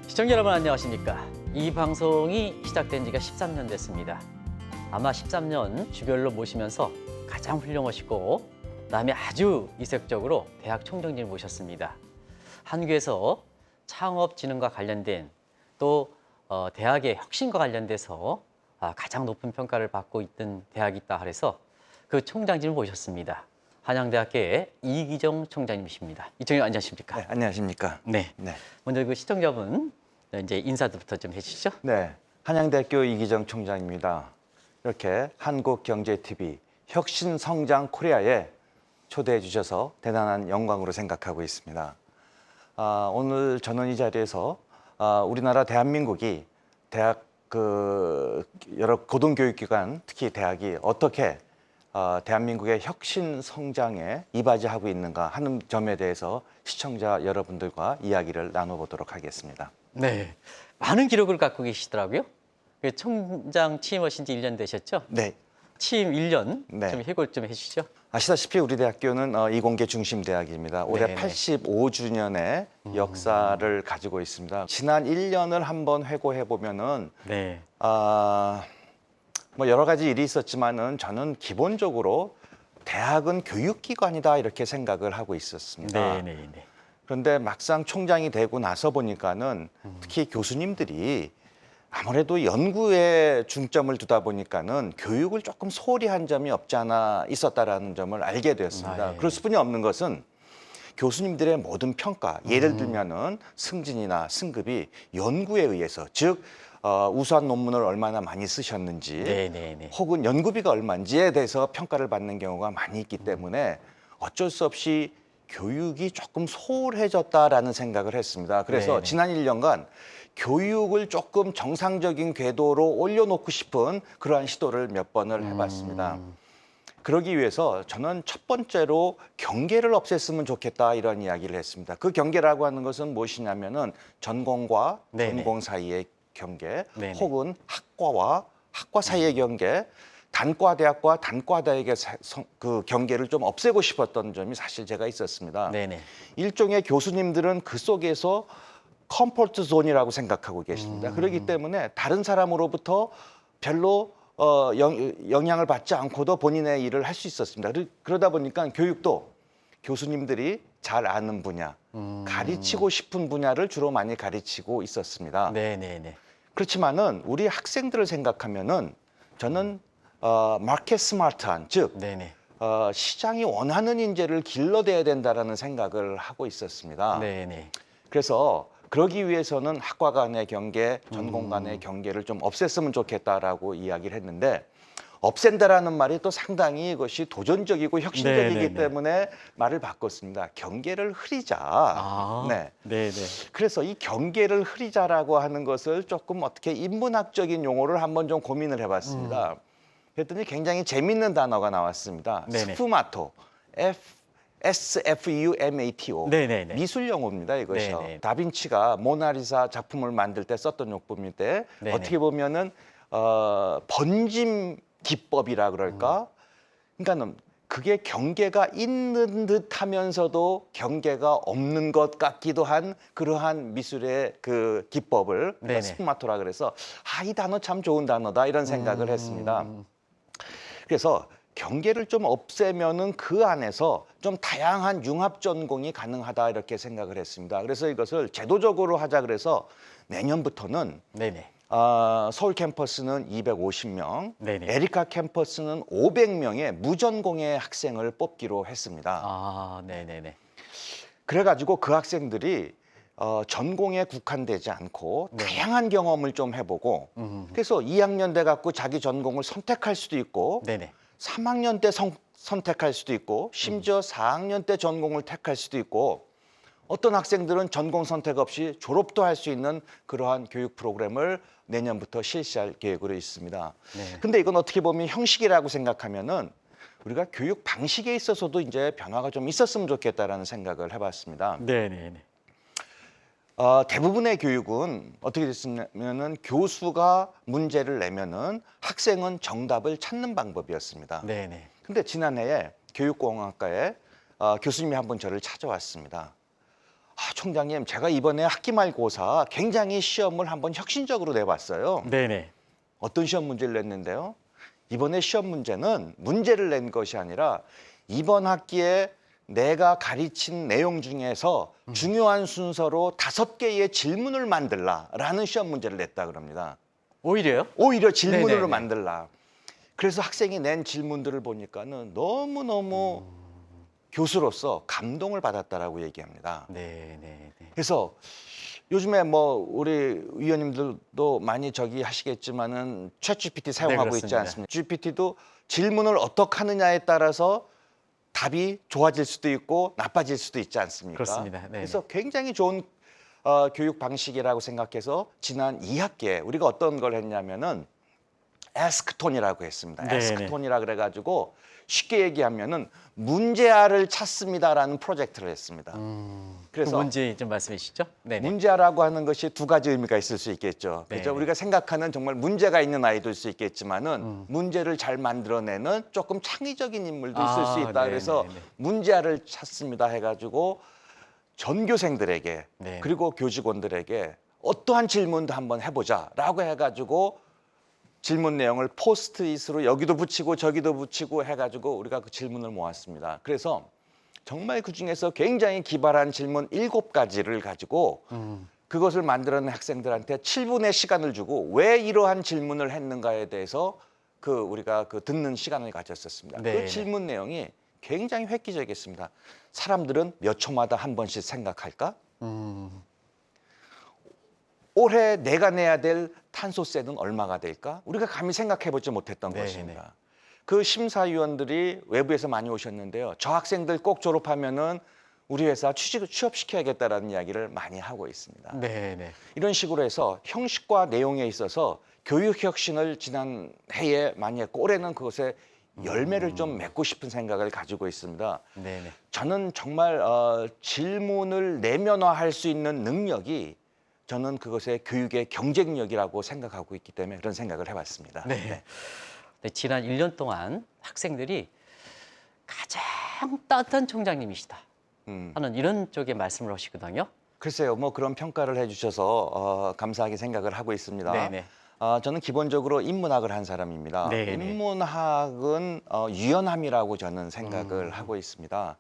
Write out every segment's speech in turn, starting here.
시청자 여러분 안녕하십니까? 이 방송이 시작된 지가 13년 됐습니다. 아마 13년 주별로 모시면서 가장 훌륭하시고 그다음에 아주 이색적으로 대학 총장님을 모셨습니다. 한국에서 창업 진흥과 관련된 또 대학의 혁신과 관련돼서 가장 높은 평가를 받고 있던 대학이 있다 그래서 그 총장님을 모셨습니다. 한양대학교의 이기정 총장님이십니다. 이청님 안녕하십니까? 네, 안녕하십니까? 네. 먼저 그 시청자분 이제 인사부터 좀 해주시죠. 네, 한양대학교 이기정 총장입니다. 이렇게 한국경제TV 혁신성장 코리아에 초대해 주셔서 대단한 영광으로 생각하고 있습니다. 오늘 저는 이 자리에서 우리나라 대한민국이 대학 여러 고등교육기관 특히 대학이 어떻게 대한민국의 혁신 성장에 이바지하고 있는가 하는 점에 대해서 시청자 여러분들과 이야기를 나눠보도록 하겠습니다. 네, 많은 기록을 갖고 계시더라고요. 총장 취임하신 지 1년 되셨죠? 네. 취임 1년 네. 좀 해골 좀 해주시죠. 아시다시피 우리 대학교는 이공계 중심 대학입니다. 올해 네네. 85주년의 역사를 가지고 있습니다. 지난 1년을 한번 회고해 보면은 네. 뭐 여러 가지 일이 있었지만은 저는 기본적으로 대학은 교육기관이다 이렇게 생각을 하고 있었습니다. 네. 그런데 막상 총장이 되고 나서 보니까는 특히 교수님들이 아무래도 연구에 중점을 두다 보니까는 교육을 조금 소홀히 한 점이 없지 않아 있었다라는 점을 알게 되었습니다. 예. 그럴 수뿐이 없는 것은 교수님들의 모든 평가, 예를 들면은 승진이나 승급이 연구에 의해서, 즉 우수한 논문을 얼마나 많이 쓰셨는지, 네. 혹은 연구비가 얼마인지에 대해서 평가를 받는 경우가 많이 있기 때문에 어쩔 수 없이 교육이 조금 소홀해졌다라는 생각을 했습니다. 그래서 네네. 지난 1년간 교육을 조금 정상적인 궤도로 올려놓고 싶은 그러한 시도를 몇 번을 해봤습니다. 그러기 위해서 저는 첫 번째로 경계를 없앴으면 좋겠다 이런 이야기를 했습니다. 그 경계라고 하는 것은 무엇이냐면은 전공과 네네. 전공 사이의 경계, 네네. 혹은 학과와 학과 사이의 경계, 단과대학과 단과대학의 그 경계를 좀 없애고 싶었던 점이 사실 제가 있었습니다. 네네. 일종의 교수님들은 그 속에서 컴포트 존이라고 생각하고 계십니다. 그렇기 때문에 다른 사람으로부터 별로 영향을 받지 않고도 본인의 일을 할 수 있었습니다. 그러다 보니까 교육도 교수님들이 잘 아는 분야, 가르치고 싶은 분야를 주로 많이 가르치고 있었습니다. 네네. 그렇지만은 우리 학생들을 생각하면은 저는 마켓 스마트한, 즉 네네. 시장이 원하는 인재를 길러내야 된다라는 생각을 하고 있었습니다. 네네. 그래서 그러기 위해서는 학과 간의 경계, 전공 간의 경계를 좀 없앴으면 좋겠다라고 이야기를 했는데, 없앤다라는 말이 또 상당히 이것이 도전적이고 혁신적이기 네네네. 때문에 말을 바꿨습니다. 경계를 흐리자. 네. 네네. 그래서 이 경계를 흐리자라고 하는 것을 조금 어떻게 인문학적인 용어를 한번 좀 고민을 해봤습니다. 그랬더니 굉장히 재밌는 단어가 나왔습니다. 네네. 스푸마토, SFUMATO. 네네네. 미술 용어입니다, 이것이요. 네네. 다빈치가 모나리자 작품을 만들 때 썼던 용법인데, 네네. 어떻게 보면은 번짐 기법이라 그럴까? 그러니까는 그게 경계가 있는 듯 하면서도 경계가 없는 것 같기도 한 그러한 미술의 그 기법을 네네. 스푸마토라 그래서 이 단어 참 좋은 단어다 이런 생각을 했습니다. 그래서 경계를 좀 없애면은 그 안에서 좀 다양한 융합 전공이 가능하다 이렇게 생각을 했습니다. 그래서 이것을 제도적으로 하자 그래서 내년부터는 네네. 서울 캠퍼스는 250명, 네네. 에리카 캠퍼스는 500명의 무전공의 학생을 뽑기로 했습니다. 네네네. 그래가지고 그 학생들이 전공에 국한되지 않고 네. 다양한 경험을 좀 해보고, 그래서 2학년 돼 갖고 자기 전공을 선택할 수도 있고, 네네. 3학년 때 선택할 수도 있고, 심지어 4학년 때 전공을 택할 수도 있고, 어떤 학생들은 전공 선택 없이 졸업도 할 수 있는 그러한 교육 프로그램을 내년부터 실시할 계획으로 있습니다. 네. 근데 이건 어떻게 보면 형식이라고 생각하면은 우리가 교육 방식에 있어서도 이제 변화가 좀 있었으면 좋겠다라는 생각을 해봤습니다. 네네네. 대부분의 교육은 어떻게 됐냐면은 교수가 문제를 내면은 학생은 정답을 찾는 방법이었습니다. 네네. 근데 지난해에 교육공학과에 교수님이 한 번 저를 찾아왔습니다. 총장님, 제가 이번에 학기말고사 굉장히 시험을 한번 혁신적으로 내봤어요. 네네. 어떤 시험 문제를 냈는데요? 이번에 시험 문제는 문제를 낸 것이 아니라 이번 학기에 내가 가르친 내용 중에서 중요한 순서로 5개의 질문을 만들라라는 시험 문제를 냈다 그럽니다. 오히려요? 오히려 질문으로 네네네. 만들라. 그래서 학생이 낸 질문들을 보니까는 너무너무 교수로서 감동을 받았다라고 얘기합니다. 네네네. 그래서 요즘에 뭐 우리 위원님들도 많이 저기 하시겠지만은 챗GPT 사용하고 있지 그렇습니다. 않습니까? GPT도 질문을 어떻게 하느냐에 따라서 답이 좋아질 수도 있고 나빠질 수도 있지 않습니까? 그렇습니다. 네네. 그래서 굉장히 좋은 교육 방식이라고 생각해서 지난 2학기에 우리가 어떤 걸 했냐면은 에스크톤이라고 했습니다. 네네. 에스크톤이라 그래가지고 쉽게 얘기하면은 문제아를 찾습니다라는 프로젝트를 했습니다. 그래서 그래서 문제 좀 말씀해 주시죠. 네네. 문제아라고 하는 것이 두 가지 의미가 있을 수 있겠죠. 그죠? 네네. 우리가 생각하는 정말 문제가 있는 아이도 있을 수 있겠지만은 문제를 잘 만들어내는 조금 창의적인 인물도 있을 수 있다. 그래서 네네네. 문제아를 찾습니다 해가지고 전교생들에게 네. 그리고 교직원들에게 어떠한 질문도 한번 해보자라고 해가지고 질문 내용을 포스트잇으로 여기도 붙이고 저기도 붙이고 해가지고 우리가 그 질문을 모았습니다. 그래서 정말 그중에서 굉장히 기발한 질문 7가지를 가지고 그것을 만들어낸 학생들한테 7분의 시간을 주고 왜 이러한 질문을 했는가에 대해서 우리가 듣는 시간을 가졌었습니다. 네네. 그 질문 내용이 굉장히 획기적이었습니다. 사람들은 몇 초마다 한 번씩 생각할까? 올해 내가 내야 될 탄소세는 얼마가 될까? 우리가 감히 생각해보지 못했던 네네. 것입니다. 그 심사위원들이 외부에서 많이 오셨는데요. 저 학생들 꼭 졸업하면은 우리 회사 취업시켜야겠다라는 이야기를 많이 하고 있습니다. 네네. 이런 식으로 해서 형식과 내용에 있어서 교육 혁신을 지난 해에 많이 했고 올해는 그것에 열매를 좀 맺고 싶은 생각을 가지고 있습니다. 네네. 저는 정말 질문을 내면화할 수 있는 능력이 저는 그것의 교육의 경쟁력이라고 생각하고 있기 때문에 그런 생각을 해봤습니다. 네. 네, 지난 1년 동안 학생들이 가장 따뜻한 총장님이시다 하는 이런 쪽의 말씀을 하시거든요. 글쎄요, 뭐 그런 평가를 해주셔서 감사하게 생각을 하고 있습니다. 네네. 저는 기본적으로 인문학을 한 사람입니다. 네네. 인문학은 유연함이라고 저는 생각을 하고 있습니다.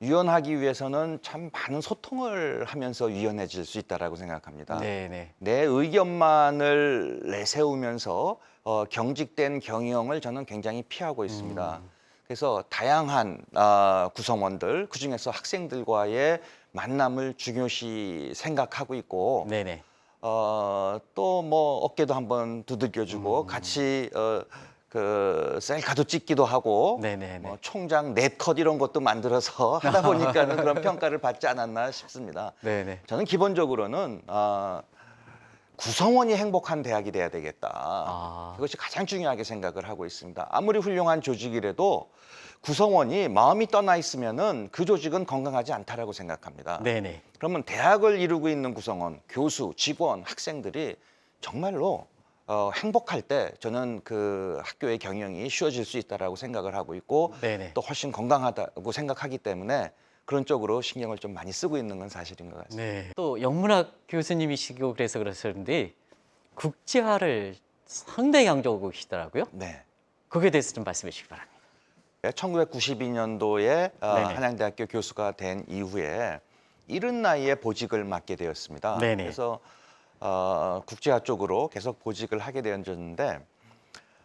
유연하기 위해서는 참 많은 소통을 하면서 유연해질 수 있다라고 생각합니다. 네네. 내 의견만을 내세우면서 경직된 경영을 저는 굉장히 피하고 있습니다. 그래서 다양한 구성원들, 그중에서 학생들과의 만남을 중요시 생각하고 있고 네네. 또 뭐 어깨도 한번 두들겨주고 같이 그 셀카도 찍기도 하고 네네네. 뭐 총장 넷컷 이런 것도 만들어서 하다 보니까는 그런 평가를 받지 않았나 싶습니다. 네네. 저는 기본적으로는 구성원이 행복한 대학이 돼야 되겠다. 그것이 가장 중요하게 생각을 하고 있습니다. 아무리 훌륭한 조직이라도 구성원이 마음이 떠나 있으면은 그 조직은 건강하지 않다라고 생각합니다. 네네. 그러면 대학을 이루고 있는 구성원, 교수, 직원, 학생들이 정말로 행복할 때 저는 그 학교의 경영이 쉬워질 수 있다라고 생각을 하고 있고 네네. 또 훨씬 건강하다고 생각하기 때문에 그런 쪽으로 신경을 좀 많이 쓰고 있는 건 사실인 것 같습니다. 네. 또 영문학 교수님이시고 그래서 그러셨는데 국제화를 상당히 강조하고 계시더라고요. 네. 거기에 대해서 좀 말씀해 주시기 바랍니다. 1992년도에 네네. 한양대학교 교수가 된 이후에 이른 나이에 보직을 맡게 되었습니다. 네네. 그래서 국제화 쪽으로 계속 보직을 하게 되었는데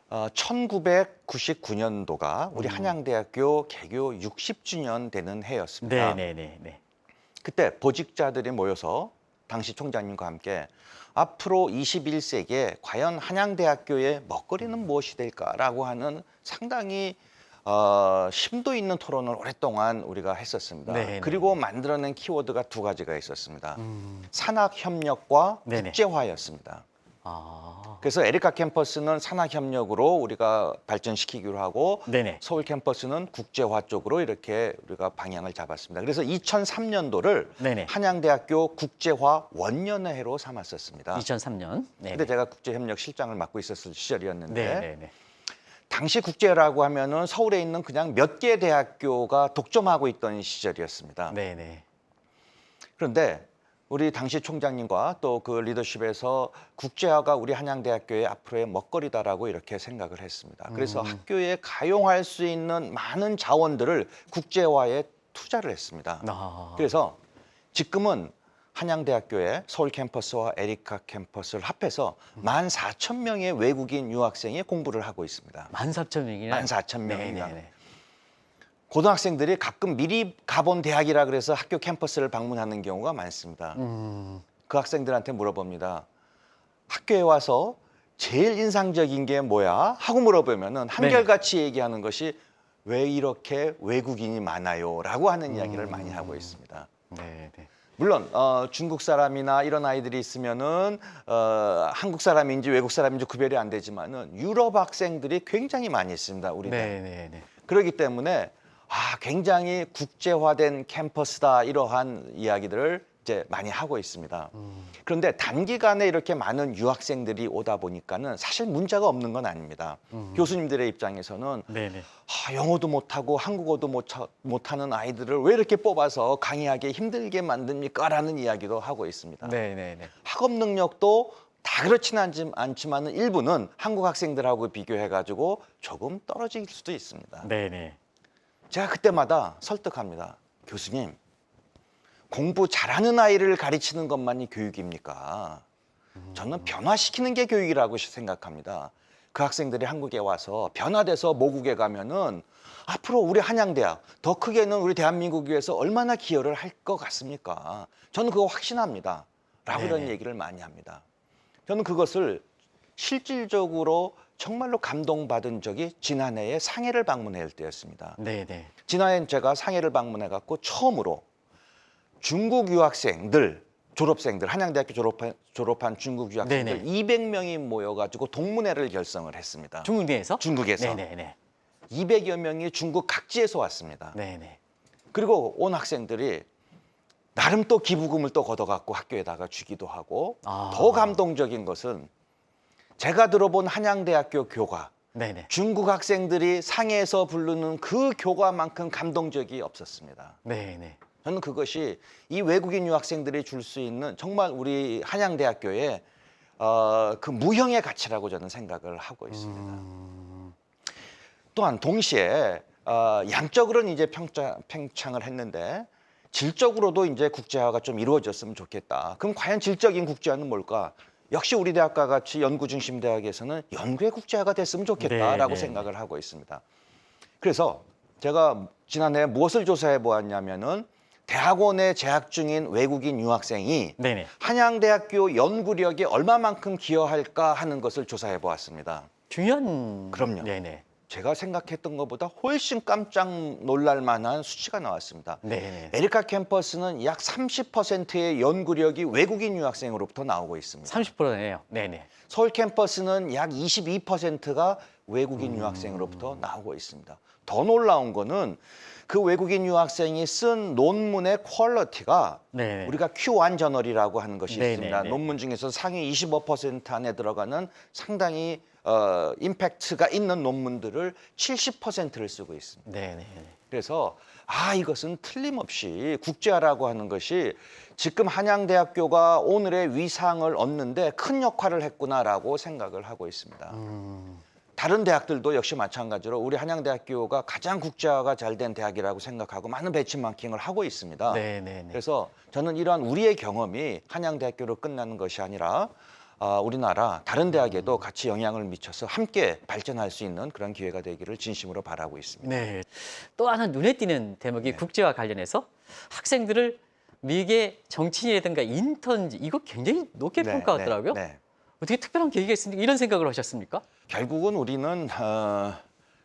1999년도가 우리 한양대학교 개교 60주년 되는 해였습니다. 네네네. 그때 보직자들이 모여서 당시 총장님과 함께 앞으로 21세기에 과연 한양대학교의 먹거리는 무엇이 될까라고 하는 상당히 심도 있는 토론을 오랫동안 우리가 했었습니다. 네네. 그리고 만들어낸 키워드가 두 가지가 있었습니다. 산학협력과 네네. 국제화였습니다. 아. 그래서 에리카 캠퍼스는 산학협력으로 우리가 발전시키기로 하고 네네. 서울 캠퍼스는 국제화 쪽으로 이렇게 우리가 방향을 잡았습니다. 그래서 2003년도를 네네. 한양대학교 국제화 원년회로 삼았었습니다. 2003년. 네. 근데 제가 국제협력실장을 맡고 있었을 시절이었는데 네네네. 당시 국제라고 하면은 서울에 있는 그냥 몇 개 대학교가 독점하고 있던 시절이었습니다. 네네. 그런데 우리 당시 총장님과 또 그 리더십에서 국제화가 우리 한양대학교의 앞으로의 먹거리다라고 이렇게 생각을 했습니다. 그래서 학교에 가용할 수 있는 많은 자원들을 국제화에 투자를 했습니다. 아. 그래서 지금은 한양대학교의 서울 캠퍼스와 에리카 캠퍼스를 합해서 14,000명의 외국인 유학생이 공부를 하고 있습니다. 14,000명이나. 14,000명이나. 고등학생들이 가끔 미리 가본 대학이라 그래서 학교 캠퍼스를 방문하는 경우가 많습니다. 그 학생들한테 물어봅니다. 학교에 와서 제일 인상적인 게 뭐야? 하고 물어보면은 한결같이 얘기하는 것이 왜 이렇게 외국인이 많아요? 라고 하는 이야기를 많이 하고 있습니다. 네, 네. 물론 중국 사람이나 이런 아이들이 있으면은 한국 사람인지 외국 사람인지 구별이 안 되지만은 유럽 학생들이 굉장히 많이 있습니다. 우리는. 네, 네, 네. 그렇기 때문에 굉장히 국제화된 캠퍼스다 이러한 이야기들을 이제 많이 하고 있습니다. 그런데 단기간에 이렇게 많은 유학생들이 오다 보니까는 사실 문제가 없는 건 아닙니다. 교수님들의 입장에서는 네, 네. 영어도 못하고 한국어도 못하는 아이들을 왜 이렇게 뽑아서 강의하기 힘들게 만듭니까? 라는 이야기도 하고 있습니다. 네, 네, 네. 학업 능력도 다 그렇지는 않지만 일부는 한국 학생들하고 비교해가지고 조금 떨어질 수도 있습니다. 네, 네. 제가 그때마다 설득합니다. 교수님, 공부 잘하는 아이를 가르치는 것만이 교육입니까? 저는 변화시키는 게 교육이라고 생각합니다. 그 학생들이 한국에 와서 변화돼서 모국에 가면은 앞으로 우리 한양대학, 더 크게는 우리 대한민국 위해서 얼마나 기여를 할 것 같습니까? 저는 그거 확신합니다. 라고 이런 네네. 얘기를 많이 합니다. 저는 그것을 실질적으로 정말로 감동받은 적이 지난해에 상해를 방문할 때였습니다. 네, 네. 지난해 제가 상해를 방문해갖고 처음으로 중국 유학생들, 졸업생들, 한양대학교 졸업한 중국 유학생들 네네. 200명이 모여가지고 동문회를 결성을 했습니다. 중국 내에서? 중국에서. 네, 네, 네. 200여 명이 중국 각지에서 왔습니다. 네, 네. 그리고 온 학생들이 나름 또 기부금을 또 걷어갖고 학교에다가 주기도 하고 더 감동적인 것은 제가 들어본 한양대학교 교과, 네, 네. 중국 학생들이 상해에서 부르는 그 교과만큼 감동적이 없었습니다. 네, 네. 저는 그것이 이 외국인 유학생들이 줄 수 있는 정말 우리 한양대학교의 그 무형의 가치라고 저는 생각을 하고 있습니다. 또한 동시에 양적으로는 이제 팽창을 했는데 질적으로도 이제 국제화가 좀 이루어졌으면 좋겠다. 그럼 과연 질적인 국제화는 뭘까? 역시 우리 대학과 같이 연구 중심 대학에서는 연구의 국제화가 됐으면 좋겠다라고 네, 네. 생각을 하고 있습니다. 그래서 제가 지난해 무엇을 조사해 보았냐면은 대학원에 재학 중인 외국인 유학생이 네, 네. 한양대학교 연구력에 얼마만큼 기여할까 하는 것을 조사해 보았습니다. 중요한. 그럼요. 네, 네. 제가 생각했던 것보다 훨씬 깜짝 놀랄 만한 수치가 나왔습니다. 네, 네. 에리카 캠퍼스는 약 30%의 연구력이 외국인 유학생으로부터 나오고 있습니다. 30%네요. 네, 네. 서울 캠퍼스는 약 22%가 외국인 유학생으로부터 나오고 있습니다. 더 놀라운 거는 그 외국인 유학생이 쓴 논문의 퀄리티가 네. 우리가 Q1 저널이라고 하는 것이 네, 있습니다. 네, 네. 논문 중에서 상위 25% 안에 들어가는 상당히 임팩트가 있는 논문들을 70%를 쓰고 있습니다. 네, 네. 그래서 이것은 틀림없이 국제화라고 하는 것이 지금 한양대학교가 오늘의 위상을 얻는데 큰 역할을 했구나라고 생각을 하고 있습니다. 다른 대학들도 역시 마찬가지로 우리 한양대학교가 가장 국제화가 잘 된 대학이라고 생각하고 많은 배치마킹을 하고 있습니다. 네, 네, 네. 그래서 저는 이러한 우리의 경험이 한양대학교로 끝나는 것이 아니라 우리나라 다른 대학에도 같이 영향을 미쳐서 함께 발전할 수 있는 그런 기회가 되기를 진심으로 바라고 있습니다. 네. 또 하나 눈에 띄는 대목이 국제와 관련해서 학생들을 미국의 정치인이라든가 인턴 이거 굉장히 높게 네, 평가하더라고요. 네. 어떻게 특별한 계기가 있습니까? 이런 생각을 하셨습니까? 결국은 우리는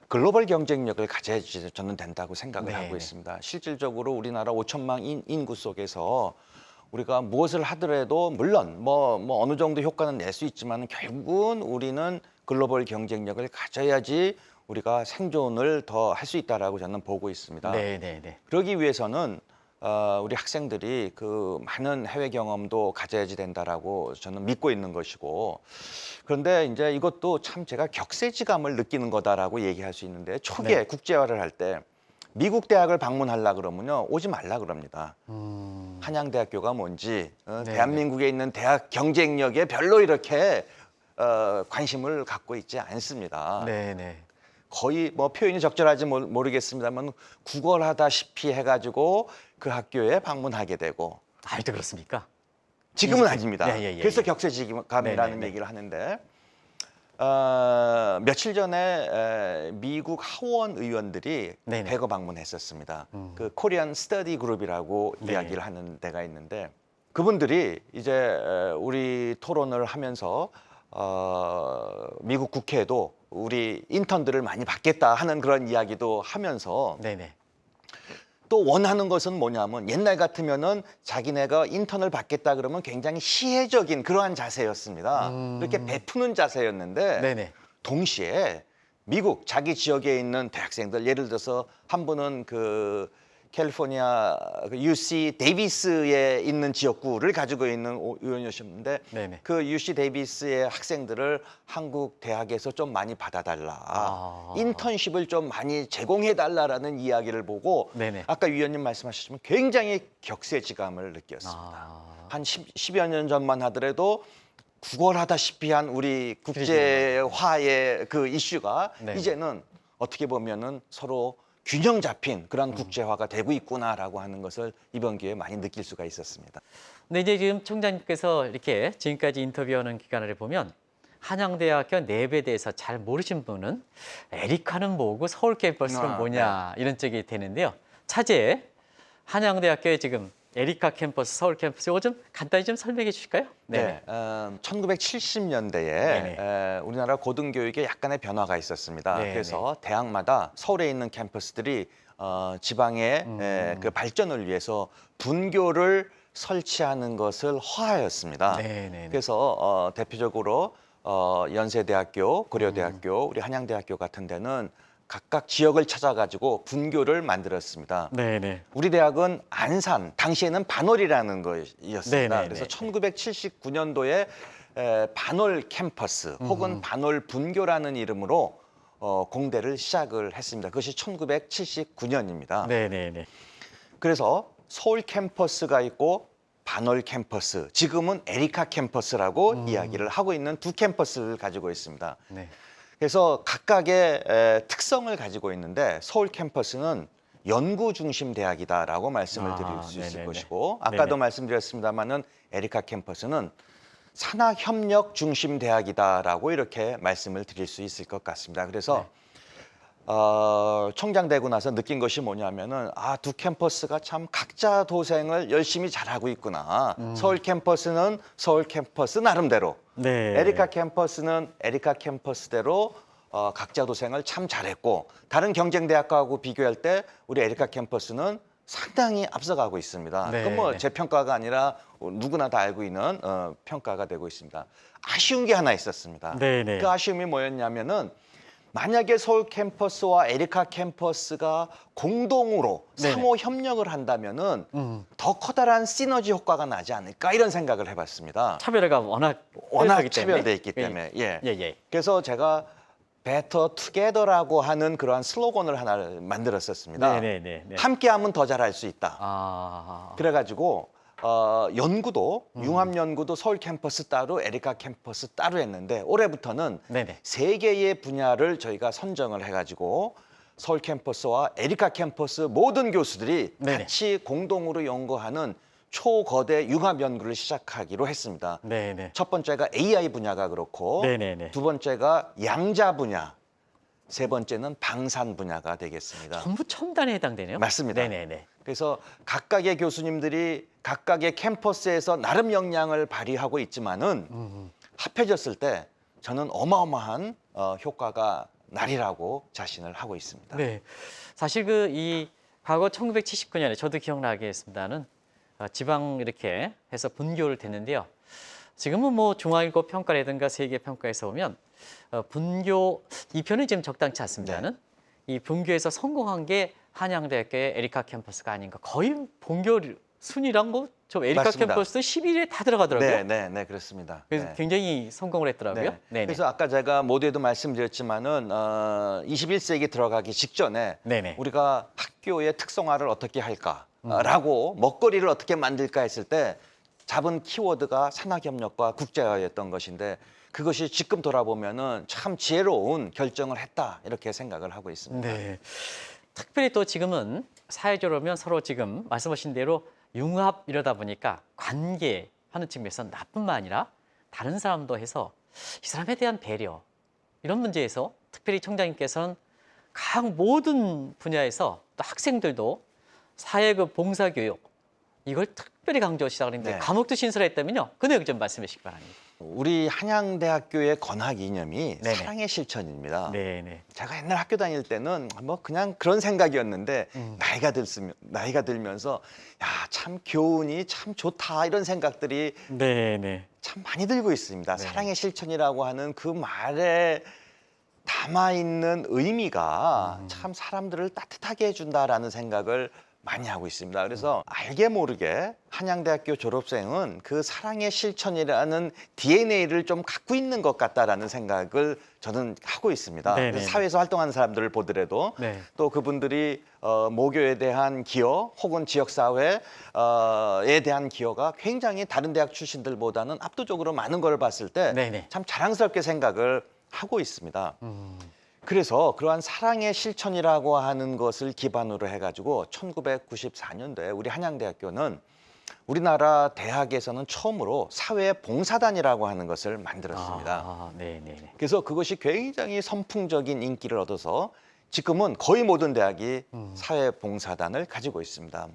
글로벌 경쟁력을 가져야지 저는 된다고 생각을 네, 하고 네. 있습니다. 실질적으로 우리나라 5천만 인구 속에서 우리가 무엇을 하더라도 물론 뭐 어느 정도 효과는 낼 수 있지만 결국은 우리는 글로벌 경쟁력을 가져야지 우리가 생존을 더 할 수 있다라고 저는 보고 있습니다. 네, 네, 네. 그러기 위해서는 우리 학생들이 그 많은 해외 경험도 가져야지 된다라고 저는 믿고 있는 것이고, 그런데 이제 이것도 참 제가 격세지감을 느끼는 거다라고 얘기할 수 있는데 초기에 네. 국제화를 할 때 미국 대학을 방문하려 그러면요 오지 말라 그럽니다. 한양대학교가 뭔지 네, 대한민국에 있는 대학 경쟁력에 별로 이렇게 관심을 갖고 있지 않습니다. 네네. 거의 뭐 표현이 적절하지 모르겠습니다만 구걸하다시피 해가지고 그 학교에 방문하게 되고 아직도 그렇습니까? 지금은 아닙니다. 예. 그래서 격세지감이라는 네네네. 얘기를 하는데 며칠 전에 미국 하원 의원들이 네네. 대거 방문했었습니다. 그 코리안 스터디 그룹이라고 네. 이야기를 하는 데가 있는데 그분들이 이제 우리 토론을 하면서 미국 국회에도 우리 인턴들을 많이 받겠다 하는 그런 이야기도 하면서 네네. 또 원하는 것은 뭐냐면 옛날 같으면은 자기네가 인턴을 받겠다 그러면 굉장히 시혜적인 그러한 자세였습니다. 이렇게 베푸는 자세였는데 네네. 동시에 미국 자기 지역에 있는 대학생들 예를 들어서 한 분은 그 캘리포니아 그 UC 데이비스에 있는 지역구를 가지고 있는 의원이셨는데 네네. 그 UC 데이비스의 학생들을 한국 대학에서 좀 많이 받아달라, 인턴십을 좀 많이 제공해달라라는 이야기를 보고 네네. 아까 위원님 말씀하셨지만 굉장히 격세지감을 느꼈습니다. 한 10여 년 전만 하더라도 구걸하다시피 한 우리 국제화의 그 이슈가 네. 이제는 어떻게 보면은 서로 균형 잡힌 그런 국제화가 되고 있구나라고 하는 것을 이번 기회에 많이 느낄 수가 있었습니다. 근데 이제 지금 총장님께서 이렇게 지금까지 인터뷰하는 기간을 보면 한양대학교 랩에 대해서 잘 모르신 분은 에리카는 뭐고 서울 캠퍼스는 뭐냐 이런 쪽이 되는데요. 차제 한양대학교의 지금 에리카 캠퍼스, 서울 캠퍼스 이거 좀 간단히 좀 설명해 주실까요? 네, 1970년대에 우리나라 고등교육에 약간의 변화가 있었습니다. 네네. 그래서 대학마다 서울에 있는 캠퍼스들이 지방의 그 발전을 위해서 분교를 설치하는 것을 허하였습니다. 네네네. 그래서 대표적으로 연세대학교, 고려대학교, 우리 한양대학교 같은 데는 각각 지역을 찾아가지고 분교를 만들었습니다. 네네. 우리 대학은 안산, 당시에는 반월이라는 것이었습니다. 네네네. 그래서 1979년도에 반월 캠퍼스 혹은 반월 분교라는 이름으로 공대를 시작을 했습니다. 그것이 1979년입니다. 네네네. 그래서 서울 캠퍼스가 있고 반월 캠퍼스, 지금은 에리카 캠퍼스라고 이야기를 하고 있는 두 캠퍼스를 가지고 있습니다. 네. 그래서 각각의 특성을 가지고 있는데 서울 캠퍼스는 연구 중심 대학이다라고 말씀을 드릴 수 있을 네네네. 것이고 아까도 네네. 말씀드렸습니다마는 에리카 캠퍼스는 산학 협력 중심 대학이다라고 이렇게 말씀을 드릴 수 있을 것 같습니다. 그래서 총장 되고 나서 느낀 것이 뭐냐면은 두 캠퍼스가 참 각자 도생을 열심히 잘하고 있구나. 서울 캠퍼스는 서울 캠퍼스 나름대로, 네. 에리카 캠퍼스는 에리카 캠퍼스대로 각자 도생을 참 잘했고 다른 경쟁 대학하고 비교할 때 우리 에리카 캠퍼스는 상당히 앞서가고 있습니다. 네. 그건 뭐 제 평가가 아니라 누구나 다 알고 있는 평가가 되고 있습니다. 아쉬운 게 하나 있었습니다. 네네. 그 아쉬움이 뭐였냐면은 만약에 서울 캠퍼스와 에리카 캠퍼스가 공동으로 네네. 상호 협력을 한다면은 더 커다란 시너지 효과가 나지 않을까 이런 생각을 해봤습니다. 차별화가 워낙 차별돼 있기 때문에. 예. 예. 그래서 제가 Better Together라고 하는 그러한 슬로건을 하나를 만들었었습니다. 네네네. 함께하면 더 잘할 수 있다. 그래가지고 연구도 융합 연구도 서울 캠퍼스 따로 에리카 캠퍼스 따로 했는데 올해부터는 네네. 세 개의 분야를 저희가 선정을 해가지고 서울 캠퍼스와 에리카 캠퍼스 모든 교수들이 네네. 같이 공동으로 연구하는 초거대 융합 연구를 시작하기로 했습니다. 네네. 첫 번째가 AI 분야가 그렇고 네네네. 두 번째가 양자 분야, 세 번째는 방산 분야가 되겠습니다. 전부 첨단에 해당되네요. 맞습니다. 네네네. 그래서 각각의 교수님들이 각각의 캠퍼스에서 나름 역량을 발휘하고 있지만은 합해졌을 때 저는 어마어마한 효과가 나리라고 자신을 하고 있습니다. 네. 사실 이 과거 1979년에 저도 기억나겠습니다는 지방 이렇게 해서 분교를 됐는데요. 지금은 뭐 중앙일보 평가라든가 세계 평가에서 보면 분교 2편은 지금 적당치 않습니다는 이 분교에서 성공한 게 한양대학교의 에리카 캠퍼스가 아닌가. 거의 본교 순위랑 뭐 저 에리카 맞습니다. 캠퍼스도 11위에 다 들어가더라고요. 네, 네, 네, 그렇습니다. 그래서 네. 굉장히 성공을 했더라고요. 네. 네네. 그래서 아까 제가 모두에도 말씀드렸지만은 21세기 들어가기 직전에 네네. 우리가 학교의 특성화를 어떻게 할까라고 먹거리를 어떻게 만들까 했을 때 잡은 키워드가 산학협력과 국제화였던 것인데 그것이 지금 돌아보면은 참 지혜로운 결정을 했다 이렇게 생각을 하고 있습니다. 네. 특별히 또 지금은 사회적으로면 서로 지금 말씀하신 대로 융합 이러다 보니까 관계하는 측면에서 나뿐만 아니라 다른 사람도 해서 이 사람에 대한 배려 이런 문제에서 특별히 총장님께서는 각 모든 분야에서 또 학생들도 사회그 봉사교육 이걸 특별히 강조 시작을 했는데 네. 과목도 신설했다면요. 그 내용 좀 말씀해 주시기 바랍니다. 우리 한양대학교의 건학 이념이 네네. 사랑의 실천입니다. 네네. 제가 옛날 학교 다닐 때는 뭐 그냥 그런 생각이었는데 나이가 들면서 야, 참 교훈이 참 좋다 이런 생각들이 네네. 참 많이 들고 있습니다. 네. 사랑의 실천이라고 하는 그 말에 담아 있는 의미가 참 사람들을 따뜻하게 해준다라는 생각을 많이 하고 있습니다. 그래서 알게 모르게 한양대학교 졸업생은 그 사랑의 실천이라는 DNA를 좀 갖고 있는 것 같다라는 생각을 저는 하고 있습니다. 네네네. 그래서 사회에서 활동하는 사람들을 보더라도 네. 또 그분들이 모교에 대한 기여 혹은 지역사회에 대한 기여가 굉장히 다른 대학 출신들보다는 압도적으로 많은 걸 봤을 때 네네. 참 자랑스럽게 생각을 하고 있습니다. 그래서 그러한 사랑의 실천이라고 하는 것을 기반으로 해가지고 1994년도에 우리 한양대학교는 우리나라 대학에서는 처음으로 사회봉사단이라고 하는 것을 만들었습니다. 네네네. 그래서 그것이 굉장히 선풍적인 인기를 얻어서 지금은 거의 모든 대학이 사회봉사단을 가지고 있습니다.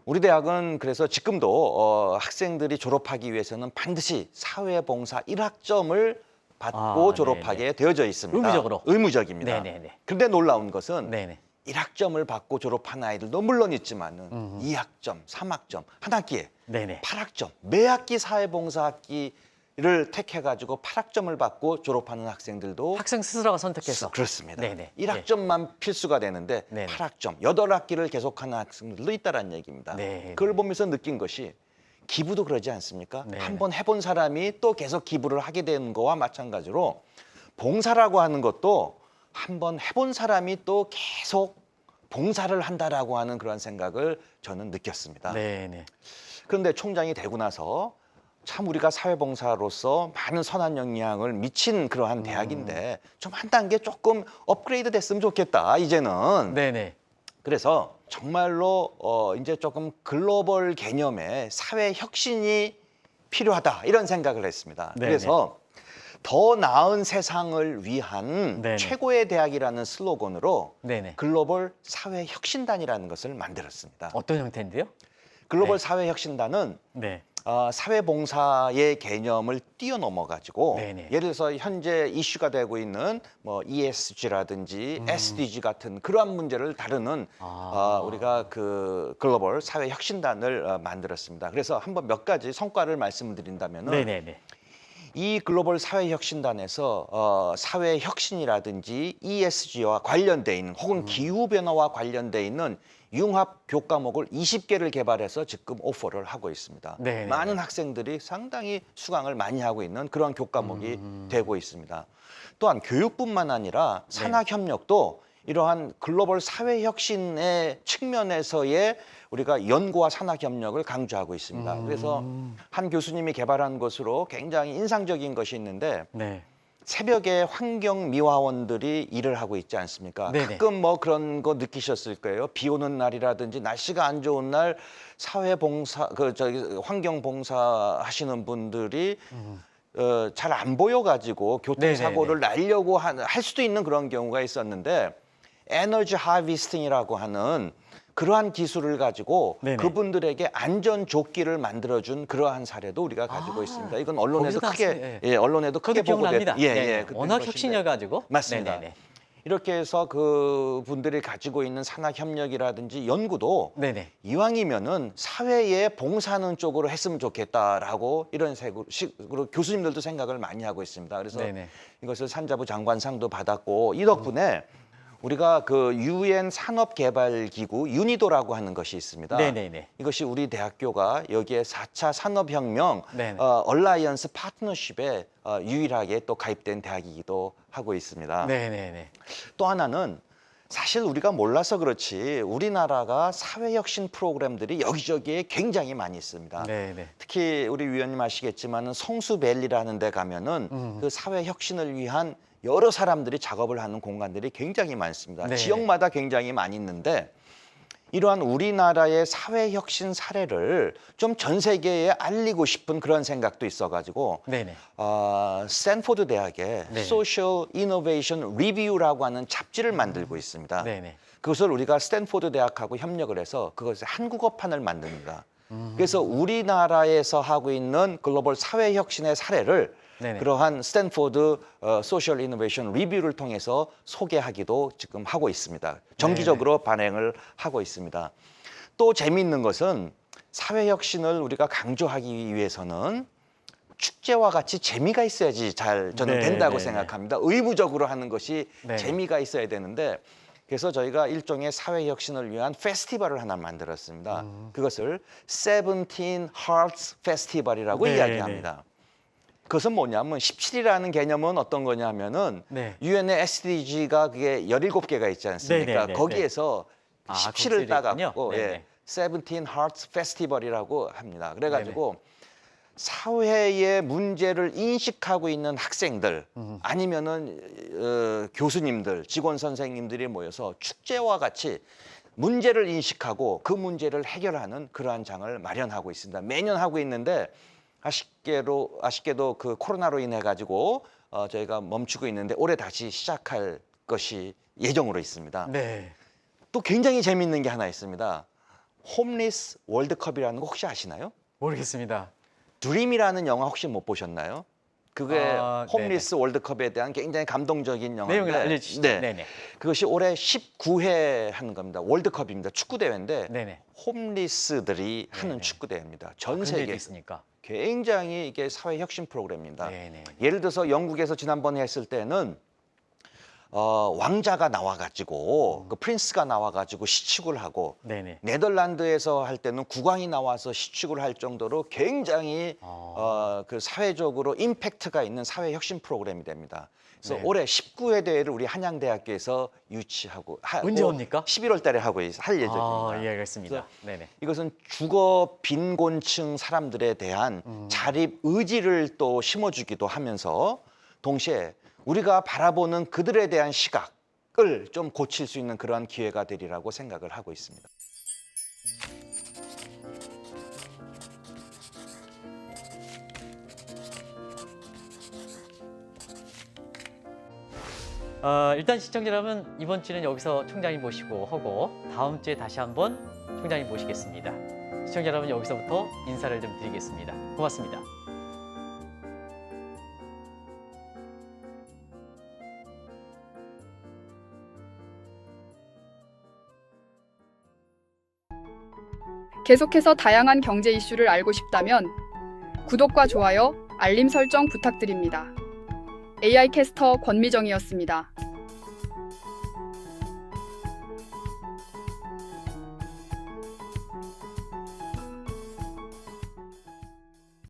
우리 대학은 그래서 지금도 학생들이 졸업하기 위해서는 반드시 사회봉사 1학점을 받고 졸업하게 되어져 있습니다. 의무적으로? 의무적입니다. 네네네. 그런데 놀라운 것은 네네. 1학점을 받고 졸업한 아이들도 물론 있지만은 2학점, 3학점, 한 학기에 네네. 8학점, 매 학기 사회봉사 학기를 택해가지고 8학점을 받고 졸업하는 학생들도 학생 스스로가 선택해서. 그렇습니다. 네네. 1학점만 필수가 되는데 네네. 8학점, 8학기를 계속하는 학생들도 있다는 얘기입니다. 네. 그걸 보면서 느낀 것이 기부도 그러지 않습니까? 네네. 한번 해본 사람이 또 계속 기부를 하게 되는 거와 마찬가지로 봉사라고 하는 것도 한번 해본 사람이 또 계속 봉사를 한다라고 하는 그런 생각을 저는 느꼈습니다. 네네. 그런데 총장이 되고 나서 참 우리가 사회봉사로서 많은 선한 영향을 미친 그러한 대학인데 좀 한 단계 조금 업그레이드 됐으면 좋겠다 이제는. 네네. 그래서 정말로 이제 조금 글로벌 개념의 사회 혁신이 필요하다 이런 생각을 했습니다. 네네. 그래서 더 나은 세상을 위한 네네. 최고의 대학이라는 슬로건으로 네네. 글로벌 사회 혁신단이라는 것을 만들었습니다. 어떤 형태인데요? 글로벌 네. 사회 혁신단은 네. 사회봉사의 개념을 뛰어넘어 가지고 네네. 예를 들어서 현재 이슈가 되고 있는 뭐 ESG라든지 SDG 같은 그러한 문제를 다루는 우리가 그 글로벌 사회 혁신단을 만들었습니다. 그래서 한번 몇 가지 성과를 말씀드린다면은 네네네. 이 글로벌 사회혁신단에서 사회혁신이라든지 ESG와 관련돼 있는 혹은 기후변화와 관련돼 있는 융합 교과목을 20개를 개발해서 지금 오퍼를 하고 있습니다. 네네네. 많은 학생들이 상당히 수강을 많이 하고 있는 그런 교과목이 되고 있습니다. 또한 교육뿐만 아니라 산학협력도 이러한 글로벌 사회혁신의 측면에서의 우리가 연구와 산학협력을 강조하고 있습니다. 그래서 한 교수님이 개발한 것으로 굉장히 인상적인 것이 있는데 네. 새벽에 환경미화원들이 일을 하고 있지 않습니까? 네네. 가끔 뭐 그런 거 느끼셨을 거예요. 비 오는 날이라든지 날씨가 안 좋은 날 사회봉사, 환경봉사 하시는 분들이 잘 안 보여가지고 교통사고를 날려고 할 수도 있는 그런 경우가 있었는데 에너지 하비스팅이라고 하는 그러한 기술을 가지고 네네. 그분들에게 안전 조끼를 만들어준 그러한 사례도 우리가 가지고 있습니다. 이건 언론에도 거기서 크게 나왔어요. 언론에도 크게 그것도 보고 기억납니다. 네네. 그랬던 워낙 것인데. 혁신이어가지고. 맞습니다. 네네네. 이렇게 해서 그 분들이 가지고 있는 산학 협력이라든지 연구도 네네. 이왕이면은 사회에 봉사하는 쪽으로 했으면 좋겠다라고 이런 식으로 교수님들도 생각을 많이 하고 있습니다. 그래서 네네. 이것을 산자부 장관상도 받았고 이 덕분에 우리가 그 유엔 산업개발기구 유니도라고 하는 것이 있습니다. 네네네. 이것이 우리 대학교가 여기에 4차 산업혁명 네네. 얼라이언스 파트너십에 유일하게 또 가입된 대학이기도 하고 있습니다. 네네네. 또 하나는 사실 우리가 몰라서 그렇지 우리나라가 사회혁신 프로그램들이 여기저기에 굉장히 많이 있습니다. 네네. 특히 우리 위원님 아시겠지만 성수밸리라는 데 가면은 그 사회혁신을 위한 여러 사람들이 작업을 하는 공간들이 굉장히 많습니다. 네. 지역마다 굉장히 많이 있는데 이러한 우리나라의 사회혁신 사례를 좀 전 세계에 알리고 싶은 그런 생각도 있어가지고 네네. 스탠포드 대학의 네. Social Innovation Review라고 하는 잡지를 만들고 있습니다. 네네. 그것을 우리가 스탠포드 대학하고 협력을 해서 그것을 한국어판을 만듭니다. 그래서 우리나라에서 하고 있는 글로벌 사회혁신의 사례를 네네. 그러한 스탠포드 소셜 이노베이션 리뷰를 통해서 소개하기도 지금 하고 있습니다. 정기적으로 반행을 하고 있습니다. 또 재미있는 것은 사회혁신을 우리가 강조하기 위해서는 축제와 같이 재미가 있어야지 잘 저는 네, 된다고 네, 생각합니다. 의무적으로 하는 것이 네. 재미가 있어야 되는데 그래서 저희가 일종의 사회혁신을 위한 페스티벌을 하나 만들었습니다. 그것을 Seventeen Hearts Festival이라고 네, 이야기합니다. 그것은 뭐냐면 17이라는 개념은 어떤 거냐면은 네. 유엔의 SDG가 그게 17개가 있지 않습니까? 네, 네, 네, 거기에서 아, 17을 거기서 따갖고 있군요. 네, 예, 네. Seventeen Hearts Festival이라고 합니다. 그래가지고 사회의 문제를 인식하고 있는 학생들 아니면은 교수님들, 직원 선생님들이 모여서 축제와 같이 문제를 인식하고 그 문제를 해결하는 그러한 장을 마련하고 있습니다. 매년 하고 있는데 아쉽게도 그 코로나로 인해 가지고 저희가 멈추고 있는데 올해 다시 시작할 것이 예정으로 있습니다. 네. 또 굉장히 재미있는 게 하나 있습니다. 홈리스 월드컵이라는 거 혹시 아시나요? 모르겠습니다. 드림이라는 영화 혹시 못 보셨나요? 그게 아, 홈리스 월드컵에 대한 굉장히 감동적인 영화인데 내용을 알려주시죠. 네. 네네. 그것이 올해 19회 하는 겁니다. 월드컵입니다. 축구 대회인데 네네. 홈리스들이 하는 네네. 축구 대회입니다. 전 그런 일도 세계 있으니까. 굉장히 이게 사회 혁신 프로그램입니다. 네네. 예를 들어서 영국에서 지난번에 했을 때는 왕자가 나와가지고 그 프린스가 나와가지고 시축을 하고 네네. 네덜란드에서 할 때는 국왕이 나와서 시축을 할 정도로 굉장히 그 사회적으로 임팩트가 있는 사회 혁신 프로그램이 됩니다. 그래서 네. 올해 19회 대회를 우리 한양대학교에서 유치하고 언제 옵니까? 11월 달에 할 예정입니다. 아, 예, 알겠습니다. 네네. 이것은 주거 빈곤층 사람들에 대한 자립 의지를 또 심어주기도 하면서 동시에 우리가 바라보는 그들에 대한 시각을 좀 고칠 수 있는 그러한 기회가 되리라고 생각을 하고 있습니다. 일단 시청자 여러분, 이번 주는 여기서 총장님 모시고 하고 다음 주에 다시 한번 총장님 모시겠습니다. 시청자 여러분, 여기서부터 인사를 좀 드리겠습니다. 고맙습니다. 계속해서 다양한 경제 이슈를 알고 싶다면 구독과 좋아요, 알림 설정 부탁드립니다. AI 캐스터 권미정이었습니다.